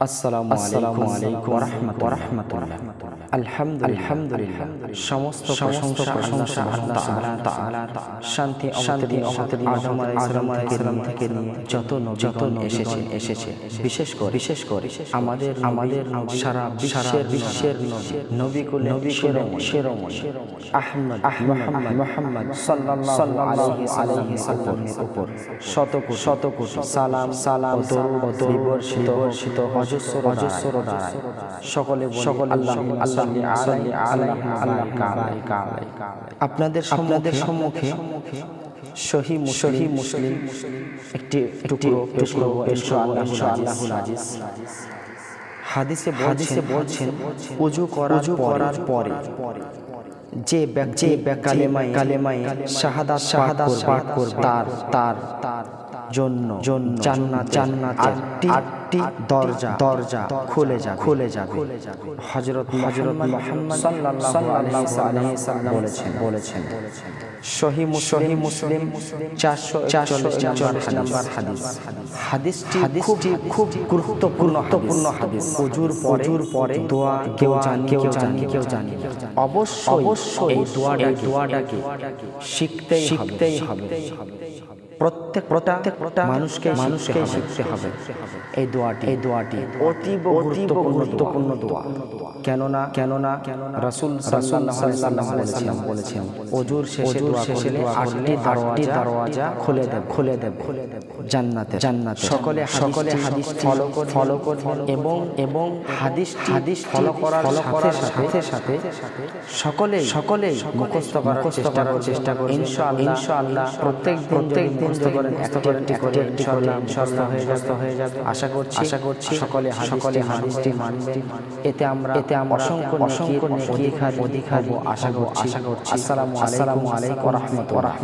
আসসালামু আলাইকুম ওয়া রাহমাতুল্লাহ। আলহামদুলিল্লাহ, সমস্ত প্রশংসা আল্লাহ তাআলার। শান্তি আমাদের আদম আলাইহিস সালাম থেকে নিয়ে যত নবীগণ এসেছে, বিশেষ করে আমাদের সারা বিশ্বের নবীকুলের শিরোমণি মুহাম্মদ সাল্লাল্লাহু আলাইহি ওয়াসাল্লামের উপর শত কোটি সালাম ও দরুদ বর্ষিত অজস্র দ্বারায়। সকলে আপনাদের সম্মুখে সহিহ মুসলিম একটি টুকরো ইনশাআল্লাহুল আজিজ। হাদিসে বলছেন ওযু করার পরে যে ব্যক্তি কালেমায়ে শাহাদাত পাঠ করবে তার জন্য জান্নাতের আটটি দরজা খুলে যাবে। হযরত মুহাম্মদ সাল্লাল্লাহু আলাইহি ওয়াসাল্লাম বলেছেন। সহিহ মুসলিম 444 নম্বর হাদিস। হাদিসটি খুব গুরুত্বপূর্ণ হাদিস। ওযুর পরে দোয়া কেউ জানে। অবশ্যই এই দোয়াটাকে শিখতেই হবে। প্রত্যেকটা মানুষকে শিখতে হবে এই দোয়াটি অতীব গুরুত্বপূর্ণ দোয়া। কেননা রাসূল সাল্লাল্লাহু আলাইহি ওয়াসাল্লাম বলেছেন ওযুর শেষে দোয়া করলে আটটি দরওয়াজা খুলে দেব জান্নাতে। সকলে হাদিসটি ফলো করুন এবং হাদিস ফলো করার সাথে সকলে মুখস্থ করার চেষ্টা করুন। ইনশাআল্লাহ প্রত্যেক দিন মুখস্থ করেন একটি করে ইনশাআল্লাহ হয়ে যাবে। আশা করছি সকলে হাদিসটি মানবেন। এতে আমরা অসংখ্য নেকির অধিকারী হব। আশা করছি। আসসালামু আলাইকুম ওয়া রাহমাতুল্লাহ।